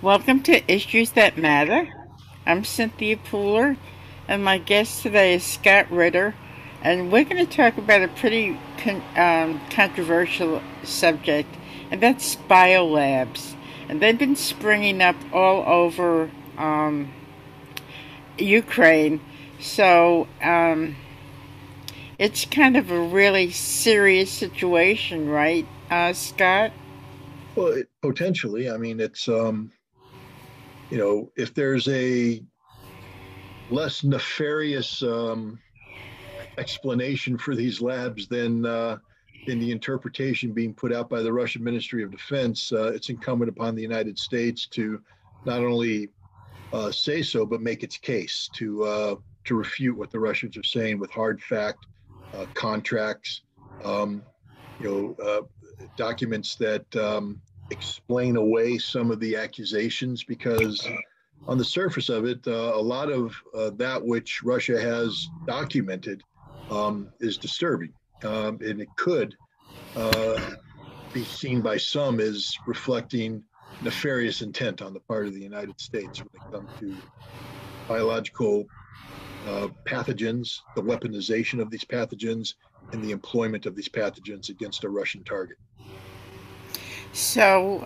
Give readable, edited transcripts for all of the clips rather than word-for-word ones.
Welcome to Issues That Matter. I'm Cynthia Pooler, and my guest today is Scott Ritter, and we're going to talk about a pretty controversial subject, and that's biolabs. And they've been springing up all over Ukraine, so it's kind of a really serious situation, right, Scott? Well, potentially. I mean, if there's a less nefarious explanation for these labs than the interpretation being put out by the Russian Ministry of Defense, it's incumbent upon the United States to not only say so, but make its case to refute what the Russians are saying with hard fact, contracts, um, you know, uh, documents that explain away some of the accusations. Because on the surface of it, a lot of that which Russia has documented is disturbing, and it could uh, be seen by some as reflecting nefarious intent on the part of the United States when it comes to biological pathogens, the weaponization of these pathogens, and the employment of these pathogens against a Russian target. So,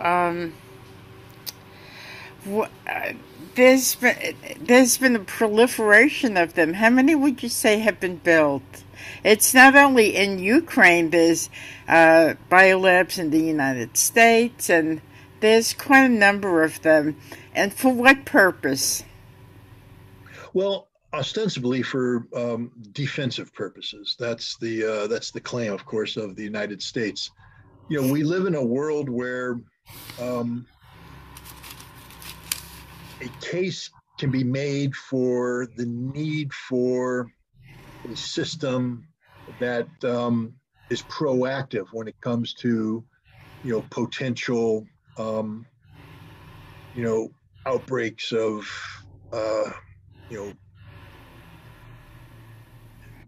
Wh- uh, there's been a proliferation of them. How many would you say have been built? It's not only in Ukraine. There's biolabs in the United States, and there's quite a number of them. And for what purpose? Well, ostensibly for defensive purposes. That's the claim, of course, of the United States. We live in a world where um, a case can be made for the need for a system that is proactive when it comes to potential um, you know outbreaks of uh, you know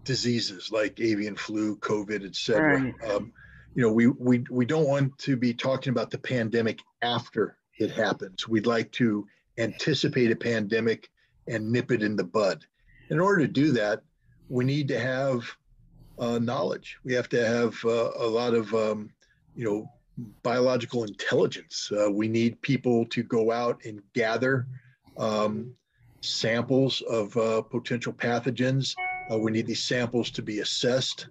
diseases like avian flu, COVID, etc. Right. We don't want to be talking about the pandemic after it happens. We'd like to anticipate a pandemic and nip it in the bud. In order to do that, we need to have knowledge. We have to have a lot of you know biological intelligence. We need people to go out and gather um, samples of potential pathogens. We need these samples to be assessed.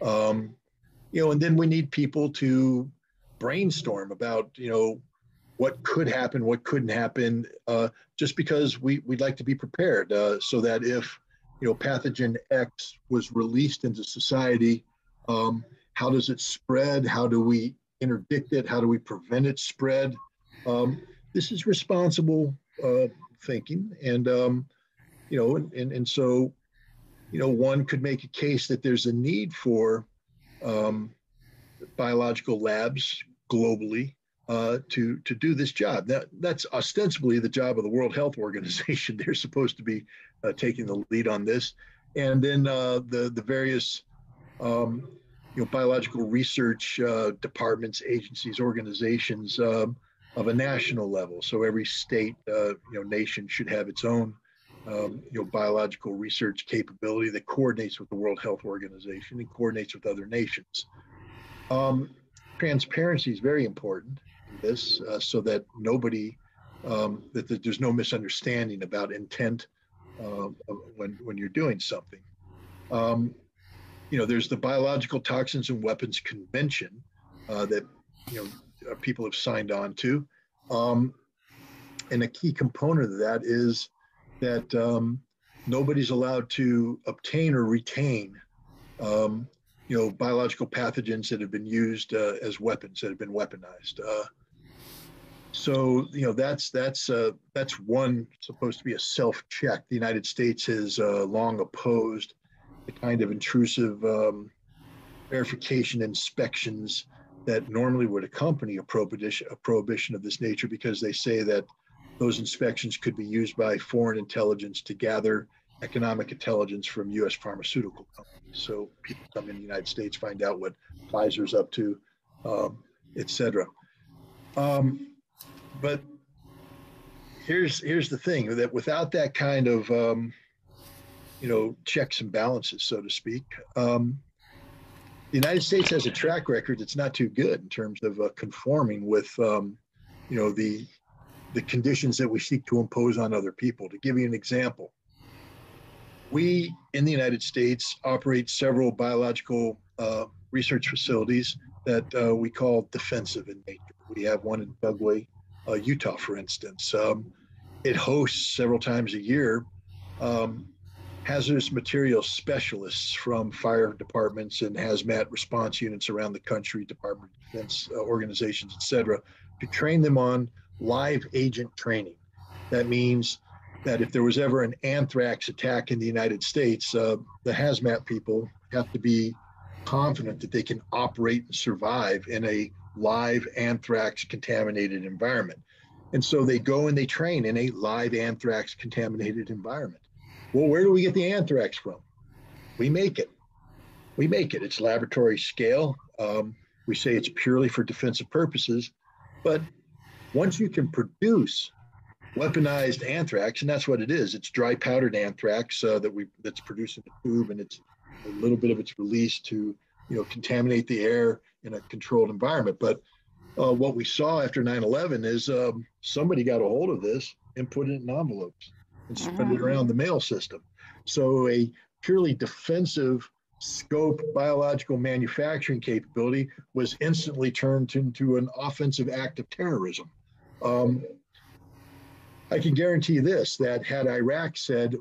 Um, and then we need people to brainstorm about, what could happen, what couldn't happen, just because we'd like to be prepared, so that if, pathogen X was released into society, um, how does it spread? How do we interdict it? How do we prevent its spread? Um, this is responsible thinking. And so, one could make a case that there's a need for um, biological labs globally to do this job. That's ostensibly the job of the World Health Organization. They're supposed to be taking the lead on this, and then the various um, biological research departments, agencies, organizations of a national level. So every state, nation should have its own biological research capability that coordinates with the World Health Organization and coordinates with other nations. Um, Transparency is very important in this, so that that there's no misunderstanding about intent when you're doing something. Um, there's the Biological Toxins and Weapons Convention that people have signed on to, um, and a key component of that is that nobody's allowed to obtain or retain um, biological pathogens that have been used as weapons, that have been weaponized. So that's one supposed to be a self-check. The United States has long opposed the kind of intrusive verification inspections that normally would accompany a prohibition of this nature, because they say that those inspections could be used by foreign intelligence to gather economic intelligence from U.S. pharmaceutical companies. So people come in the United States, find out what Pfizer's up to, et cetera. Um, but here's the thing, that without that kind of checks and balances, so to speak, the United States has a track record that's not too good in terms of conforming with the conditions that we seek to impose on other people. To give you an example, we in the United States operate several biological research facilities that we call defensive in nature. We have one in Dugway, Utah, for instance. It hosts several times a year hazardous materials specialists from fire departments and hazmat response units around the country, Department of Defense organizations, et cetera, to train them on live agent training. That means that if there was ever an anthrax attack in the United States, the hazmat people have to be confident that they can operate and survive in a live anthrax contaminated environment. And so they go and they train in a live anthrax contaminated environment. Well, where do we get the anthrax from? We make it. It's laboratory scale. We say it's purely for defensive purposes. But once you can produce weaponized anthrax, and that's what it is, it's dry powdered anthrax that's produced in a tube, and it's a little bit of it's released to contaminate the air in a controlled environment. But what we saw after 9/11 is somebody got a hold of this and put it in envelopes and spread it around the mail system. So a purely defensive scope biological manufacturing capability was instantly turned into an offensive act of terrorism. I can guarantee this, that had Iraq said,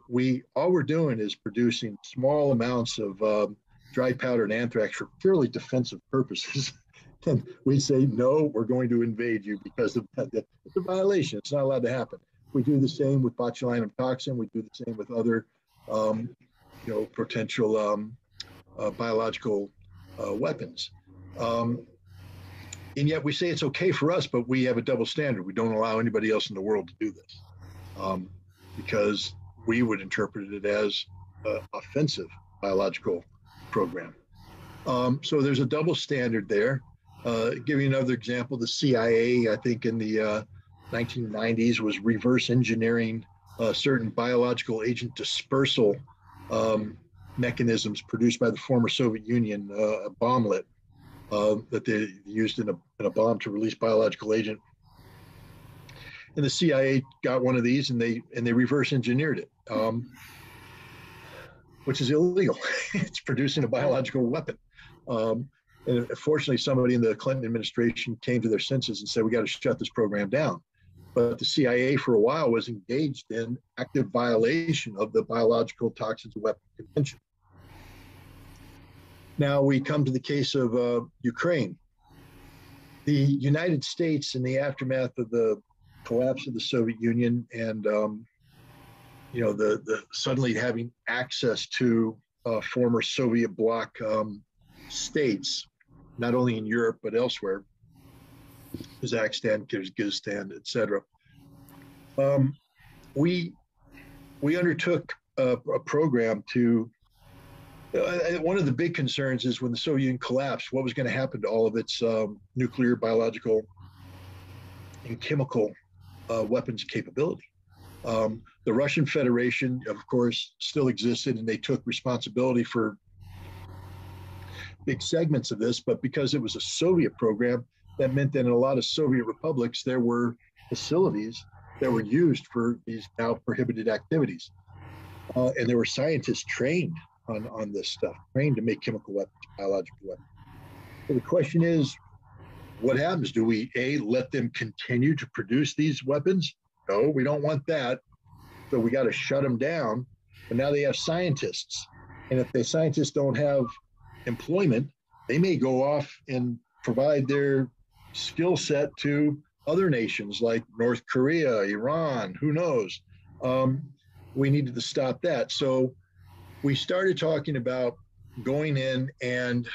all we're doing is producing small amounts of dry powdered anthrax for purely defensive purposes, then we'd say, no, we're going to invade you because it's a violation. It's not allowed to happen. We do the same with botulinum toxin. We do the same with other, potential biological weapons. And yet we say it's okay for us, but we have a double standard. We don't allow anybody else in the world to do this because we would interpret it as an offensive biological program. So there's a double standard there. Give you another example, the CIA, I think in the 1990s, was reverse engineering certain biological agent dispersal mechanisms produced by the former Soviet Union, a bomblet that they used in a bomb to release biological agent. And the CIA got one of these and they reverse engineered it, which is illegal. It's producing a biological weapon. And fortunately, somebody in the Clinton administration came to their senses and said, we got to shut this program down. But the CIA for a while was engaged in active violation of the Biological Toxins and Weapons Convention. Now we come to the case of Ukraine. The United States, in the aftermath of the collapse of the Soviet Union and the suddenly having access to former Soviet bloc states, not only in Europe but elsewhere, Kazakhstan, Kyrgyzstan, etc. We undertook a program to. One of the big concerns is when the Soviet Union collapsed, what was going to happen to all of its nuclear, biological, and chemical weapons capability. The Russian Federation, of course, still existed, and they took responsibility for big segments of this, but because it was a Soviet program, that meant that in a lot of Soviet republics, there were facilities that were used for these now prohibited activities. And there were scientists trained on this stuff, trained to make chemical weapons, biological weapons. So the question is, what happens? Do we, A, let them continue to produce these weapons? No, we don't want that. So we got to shut them down. But now they have scientists. And if the scientists don't have employment, they may go off and provide their skill set to other nations like North Korea, Iran, who knows? We needed to stop that. So we started talking about going in and,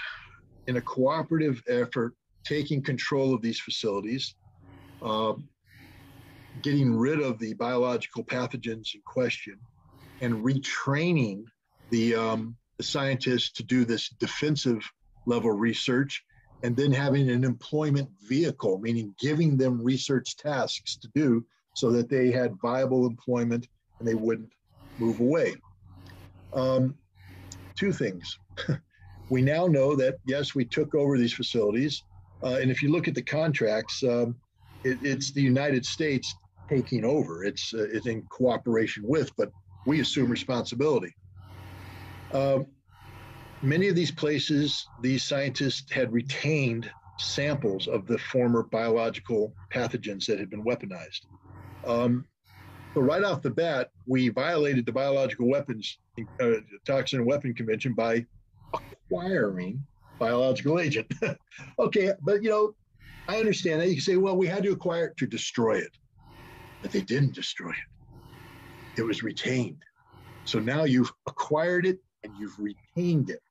in a cooperative effort, taking control of these facilities, getting rid of the biological pathogens in question, and retraining the scientists to do this defensive level research, and then having an employment vehicle, meaning giving them research tasks to do so that they had viable employment and they wouldn't move away. Two things. We now know that, yes, we took over these facilities. And if you look at the contracts, it's the United States taking over. It's in cooperation with, but we assume responsibility. Many of these places, these scientists had retained samples of the former biological pathogens that had been weaponized. So right off the bat, we violated the Biological Weapons Toxin and Weapon Convention by acquiring biological agent. Okay, but I understand that. You can say, well, we had to acquire it to destroy it, but they didn't destroy it. It was retained. So now you've acquired it and you've retained it.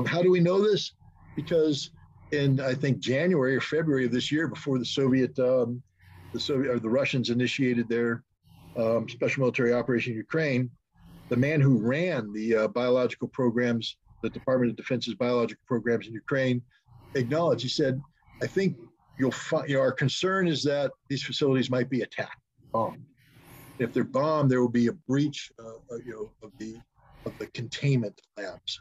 How do we know this? Because in, I think, January or February of this year, before the Russians initiated their special military operation in Ukraine, the man who ran the biological programs, the Department of Defense's biological programs in Ukraine, acknowledged. He said, "I think you'll find. Our concern is that these facilities might be attacked, bombed. If they're bombed, there will be a breach, of the containment labs.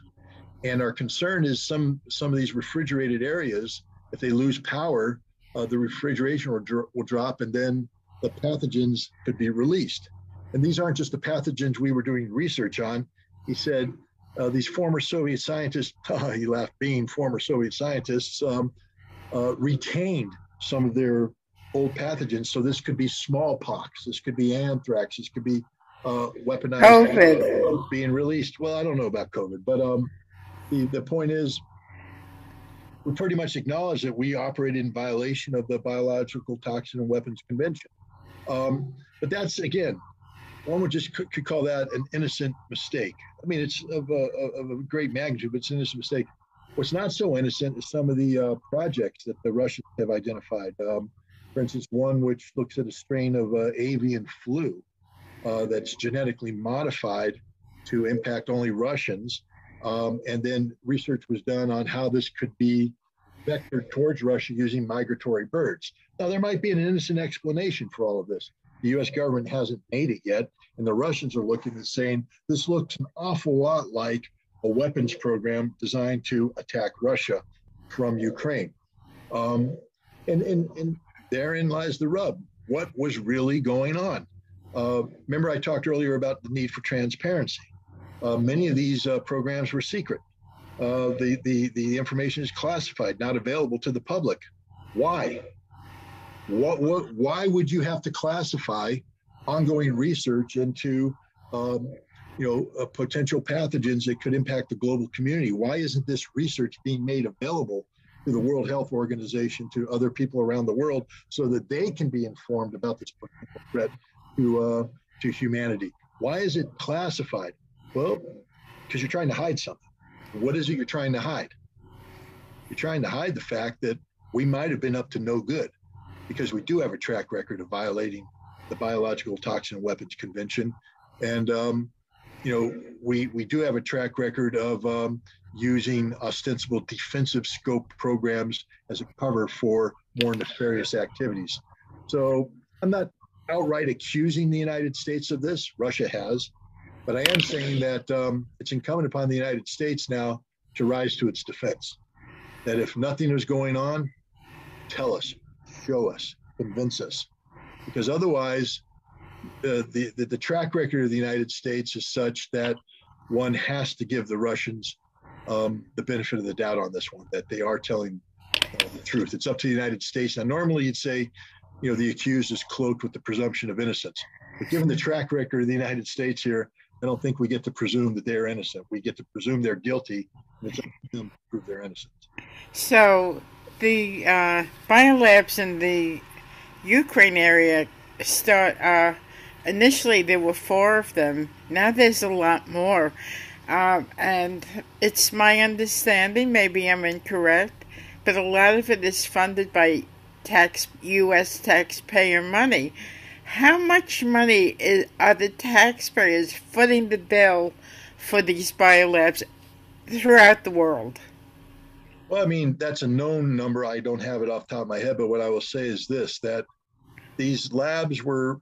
And our concern is some of these refrigerated areas, if they lose power, the refrigeration will drop, and then the pathogens could be released. And these aren't just the pathogens we were doing research on." He said, these former Soviet scientists, he laughed, being former Soviet scientists, retained some of their old pathogens. So this could be smallpox, this could be anthrax, this could be weaponized COVID being released. Well, I don't know about COVID, but the point is, we pretty much acknowledge that we operated in violation of the Biological Toxin and Weapons Convention. But that's, again, one would just could call that an innocent mistake. I mean, it's of a great magnitude, but it's an innocent mistake. What's not so innocent is some of the projects that the Russians have identified. For instance, one which looks at a strain of avian flu that's genetically modified to impact only Russians. And then research was done on how this could be vectored towards Russia using migratory birds. Now, there might be an innocent explanation for all of this. The US government hasn't made it yet, and the Russians are looking and saying, this looks an awful lot like a weapons program designed to attack Russia from Ukraine. And therein lies the rub. What was really going on? Remember, I talked earlier about the need for transparency. Many of these programs were secret. The information is classified, not available to the public. Why? Why would you have to classify ongoing research into potential pathogens that could impact the global community? Why isn't this research being made available to the World Health Organization, to other people around the world, so that they can be informed about this potential threat to humanity? Why is it classified? Well, because you're trying to hide something. What is it you're trying to hide? You're trying to hide the fact that we might have been up to no good, because we do have a track record of violating the Biological Toxin and Weapons Convention. And, we do have a track record of using ostensible defensive scope programs as a cover for more nefarious activities. So I'm not outright accusing the United States of this. Russia has. But I am saying that it's incumbent upon the United States now to rise to its defense. That if nothing is going on, tell us, show us, convince us. Because otherwise, the track record of the United States is such that one has to give the Russians the benefit of the doubt on this one, that they are telling the truth. It's up to the United States. Now, normally you'd say, the accused is cloaked with the presumption of innocence. But given the track record of the United States here, I don't think we get to presume that they're innocent. We get to presume they're guilty, and it's up to them to prove their innocence. So the biolabs in the Ukraine area initially there were 4 of them. Now there's a lot more. And it's my understanding, maybe I'm incorrect, but a lot of it is funded by U.S. taxpayer money. How much money are the taxpayers footing the bill for these biolabs throughout the world? Well, I mean, that's a known number. I don't have it off the top of my head, but what I will say is this, that these labs were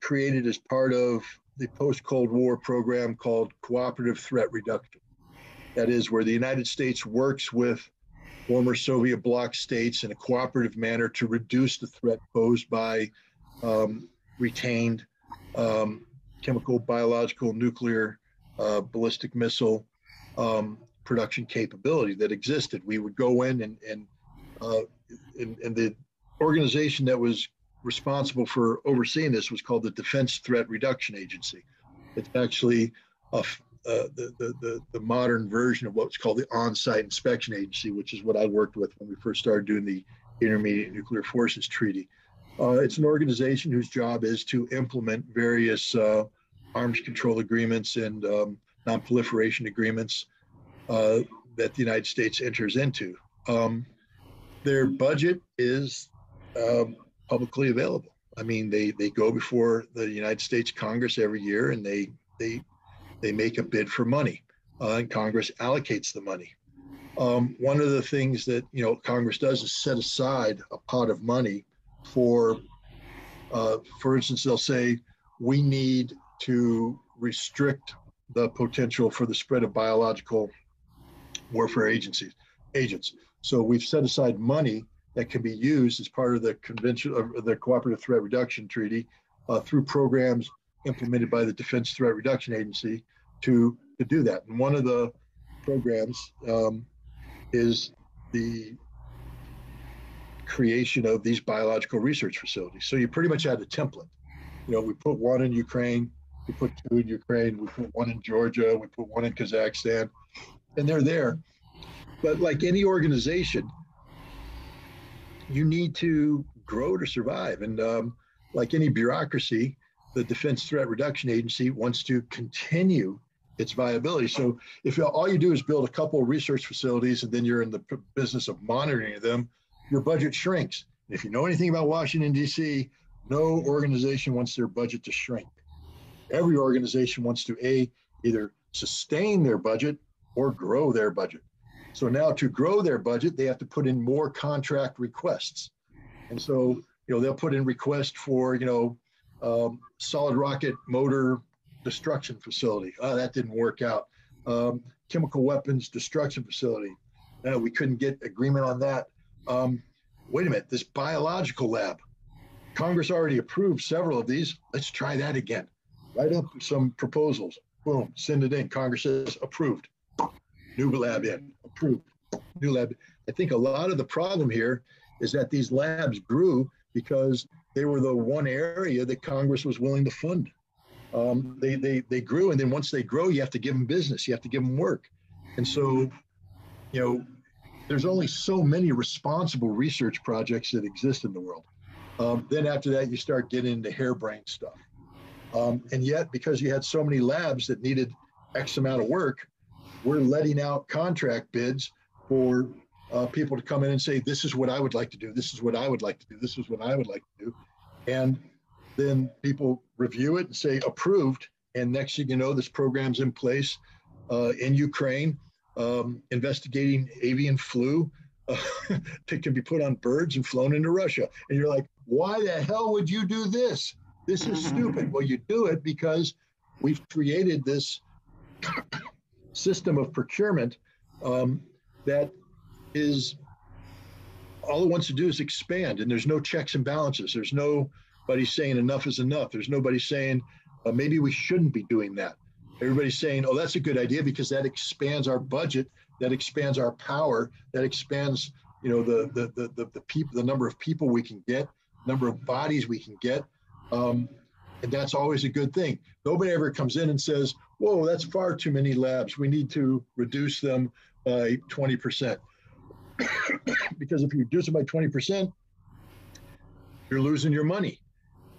created as part of the post-Cold War program called cooperative threat reduction. That is where the United States works with former Soviet bloc states in a cooperative manner to reduce the threat posed by retained chemical, biological, nuclear, ballistic missile production capability that existed. We would go in and the organization that was responsible for overseeing this was called the Defense Threat Reduction Agency. It's actually the modern version of what's called the On-Site Inspection Agency, which is what I worked with when we first started doing the Intermediate Nuclear Forces Treaty. It's an organization whose job is to implement various arms control agreements and non-proliferation agreements that the United States enters into. Their budget is publicly available. I mean, they go before the United States Congress every year, and they make a bid for money, and Congress allocates the money. One of the things that Congress does is set aside a pot of money for instance, they'll say we need to restrict the potential for the spread of biological warfare agents. So we've set aside money that can be used as part of the convention of the Cooperative Threat Reduction Treaty through programs implemented by the Defense Threat Reduction Agency to do that. And one of the programs is the creation of these biological research facilities. So you pretty much had a template. We put one in Ukraine, we put two in Ukraine, we put one in Georgia, we put one in Kazakhstan, and they're there. But like any organization, you need to grow to survive. And like any bureaucracy, the Defense Threat Reduction Agency wants to continue its viability. So if all you do is build a couple of research facilities and then you're in the business of monitoring them, your budget shrinks. If you know anything about Washington, D.C., no organization wants their budget to shrink. Every organization wants to either sustain their budget or grow their budget. So now to grow their budget, they have to put in more contract requests. And so, they'll put in requests for, solid rocket motor destruction facility. Oh, that didn't work out. Chemical weapons destruction facility. We couldn't get agreement on that. Wait a minute, this biological lab. Congress already approved several of these. Let's try that again. Write up some proposals. Boom, send it in. Congress says approved. New lab in, approved. New lab. I think a lot of the problem here is that these labs grew because they were the one area that Congress was willing to fund. They grew, and then once they grow, you have to give them business. You have to give them work. And so, there's only so many responsible research projects that exist in the world. Then after that, you start getting into harebrained stuff. And yet, because you had so many labs that needed X amount of work, we're letting out contract bids for people to come in and say, this is what I would like to do. This is what I would like to do. This is what I would like to do. And then people review it and say approved. And next thing you know, this program's in place in Ukraine, investigating avian flu that can be put on birds and flown into Russia. And you're like, why the hell would you do this? This is stupid. Well, you do it because we've created this system of procurement that is, all it wants to do is expand, and there's no checks and balances. There's nobody saying enough is enough. There's nobody saying maybe we shouldn't be doing that. Everybody's saying, oh, that's a good idea because that expands our budget, that expands our power, that expands, the people, the number of people we can get, number of bodies we can get. And that's always a good thing. Nobody ever comes in and says, whoa, that's far too many labs. We need to reduce them by 20%. Because if you reduce it by 20%, you're losing your money.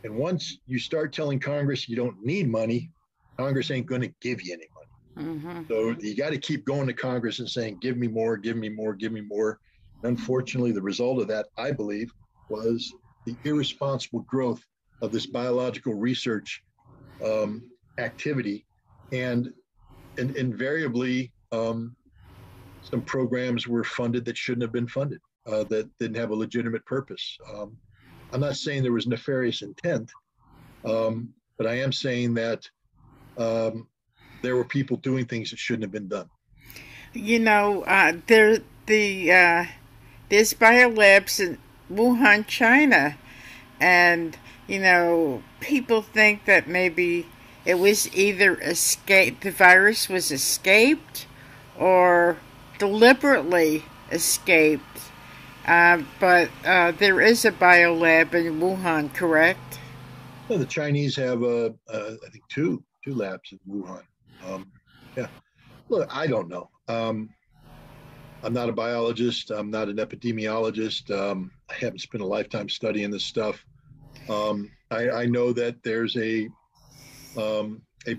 And once you start telling Congress you don't need money, Congress ain't going to give you any money. Mm-hmm. So you got to keep going to Congress and saying, give me more, give me more, give me more. And unfortunately, the result of that, I believe, was the irresponsible growth of this biological research activity. And invariably, some programs were funded that shouldn't have been funded, that didn't have a legitimate purpose. I'm not saying there was nefarious intent, But I am saying that there were people doing things that shouldn't have been done. You know, there's biolabs in Wuhan, China, and people think that maybe it was either the virus was escaped or deliberately escaped. But there is a biolab in Wuhan, correct? Well, the Chinese have, I think, two labs in Wuhan. Um, yeah. Look, I don't know. I'm not a biologist. I'm not an epidemiologist. I haven't spent a lifetime studying this stuff. I know that there's a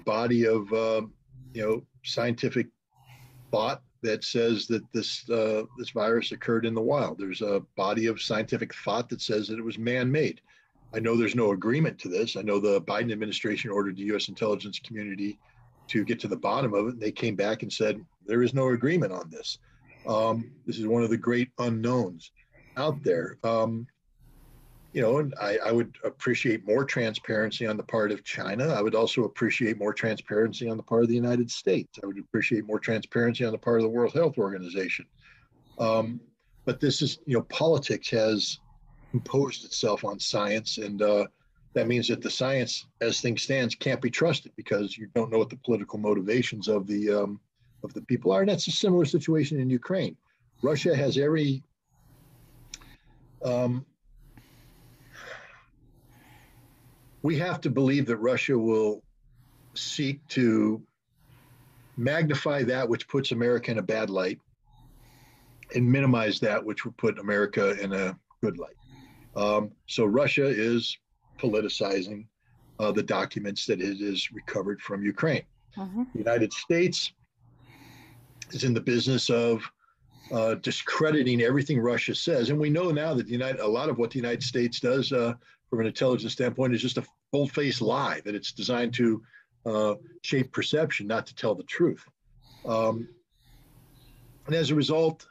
body of scientific thought that says that this virus occurred in the wild. There's a body of scientific thought that says that it was man-made. I know there's no agreement to this. I know the Biden administration ordered the U.S. intelligence community to get to the bottom of it, and they came back and said there is no agreement on this. This is one of the great unknowns out there. And I would appreciate more transparency on the part of China. I would also appreciate more transparency on the part of the United States. I would appreciate more transparency on the part of the World Health Organization. But this is, politics has imposed itself on science, and that means that the science, as things stands, can't be trusted because you don't know what the political motivations of the people are. And that's a similar situation in Ukraine. Russia has every we have to believe that Russia will seek to magnify that which puts America in a bad light and minimize that which would put America in a good light. So Russia is politicizing the documents that it has recovered from Ukraine. Mm-hmm. The United States is in the business of discrediting everything Russia says. And we know now that a lot of what the United States does from an intelligence standpoint is just a full-faced lie, that it's designed to shape perception, not to tell the truth. And as a result,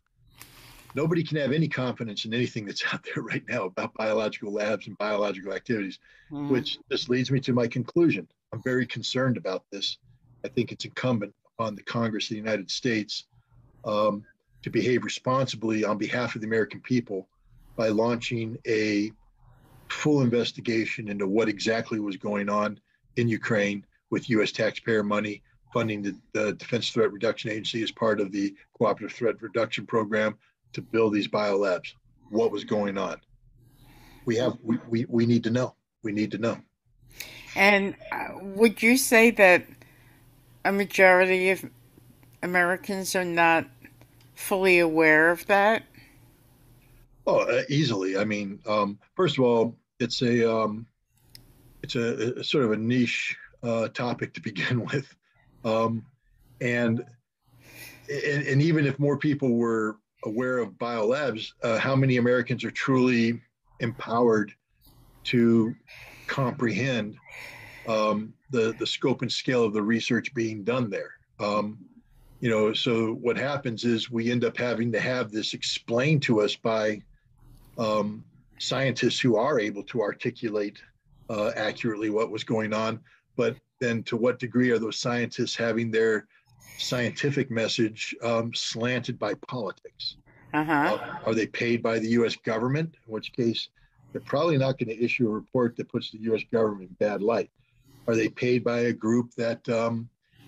nobody can have any confidence in anything that's out there right now about biological labs and biological activities, which just leads me to my conclusion. I'm very concerned about this. I think it's incumbent upon the Congress of the United States to behave responsibly on behalf of the American people by launching a full investigation into what exactly was going on in Ukraine with U.S. taxpayer money, funding the Defense Threat Reduction Agency as part of the Cooperative Threat Reduction Program to build these biolabs. What was going on? We need to know. We need to know. And would you say that a majority of Americans are not fully aware of that? Oh, easily. I mean, first of all, it's a sort of a niche topic to begin with, and even if more people were aware of biolabs, how many Americans are truly empowered to comprehend the scope and scale of the research being done there? So what happens is we end up having to have this explained to us by scientists who are able to articulate accurately what was going on. But then to what degree are those scientists having their scientific message slanted by politics? Are they paid by the U.S. government? In which case, they're probably not going to issue a report that puts the U.S. government in bad light. Are they paid by a group that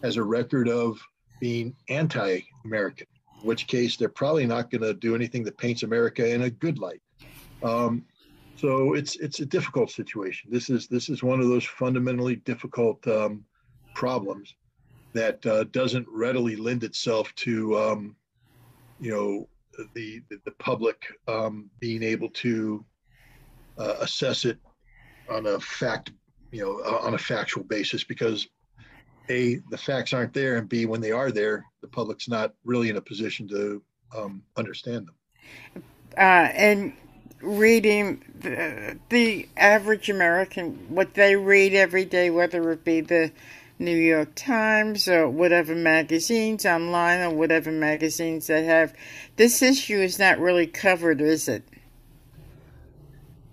has a record of being anti-American? In which case, they're probably not going to do anything that paints America in a good light. So it's a difficult situation. This is one of those fundamentally difficult problems that doesn't readily lend itself to the public being able to assess it on a factual basis, because A, the facts aren't there, and B, when they are there, the public's not really in a position to understand them. And reading the average American, what they read every day, whether it be the New York Times or whatever magazines online or whatever magazines they have, this issue is not really covered, is it?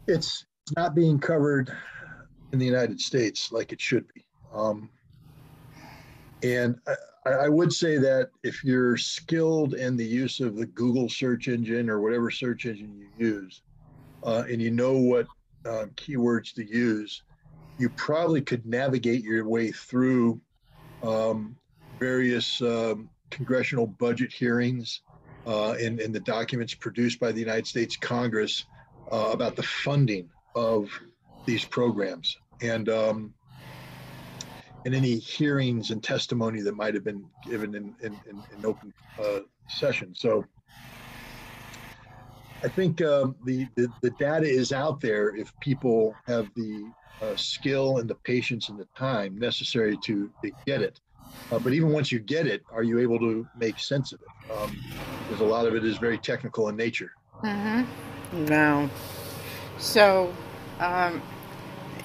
It's not being covered in the United States like it should be. And I would say that if you're skilled in the use of the Google search engine or whatever search engine you use, and you know what keywords to use, you probably could navigate your way through various congressional budget hearings and the documents produced by the United States Congress about the funding of these programs. And any hearings and testimony that might have been given in open session. So I think the data is out there if people have the skill and the patience and the time necessary to get it. But even once you get it, are you able to make sense of it? Because a lot of it is very technical in nature. Mm-hmm. No. So,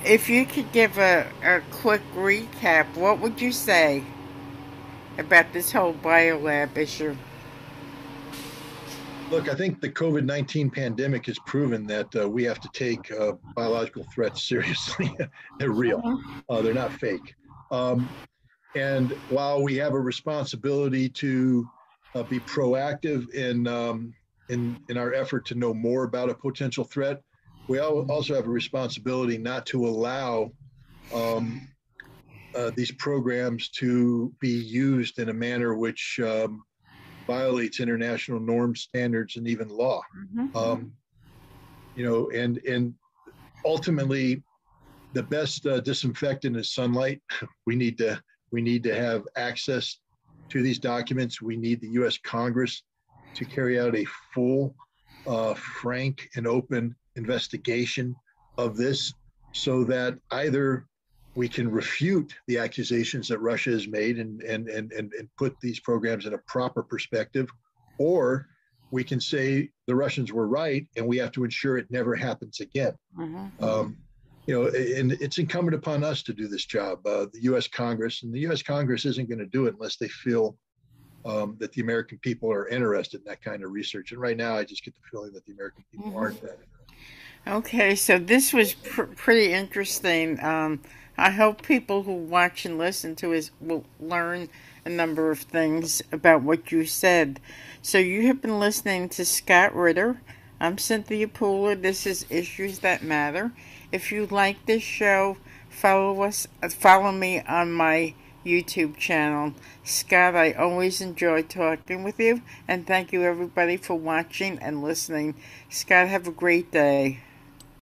if you could give a quick recap, what would you say about this whole biolab issue? Look, I think the COVID-19 pandemic has proven that we have to take biological threats seriously. They're real. They're not fake. And while we have a responsibility to be proactive in our effort to know more about a potential threat, we also have a responsibility not to allow these programs to be used in a manner which violates international norms, standards, and even law. Mm-hmm. And ultimately, the best disinfectant is sunlight. We need to have access to these documents. We need the U.S. Congress to carry out a full, frank, and open investigation of this, so that either we can refute the accusations that Russia has made and put these programs in a proper perspective, or we can say the Russians were right and we have to ensure it never happens again. Mm-hmm. And it's incumbent upon us to do this job, the U.S. Congress, and the U.S. Congress isn't going to do it unless they feel that the American people are interested in that kind of research. And right now, I just get the feeling that the American people mm-hmm. aren't that interested. Okay, so this was pretty interesting. I hope people who watch and listen to us will learn a number of things about what you said. So you have been listening to Scott Ritter. I'm Cynthia Pooler. This is Issues That Matter. If you like this show, follow me on my YouTube channel. Scott, I always enjoy talking with you, and thank you everybody for watching and listening. Scott, have a great day.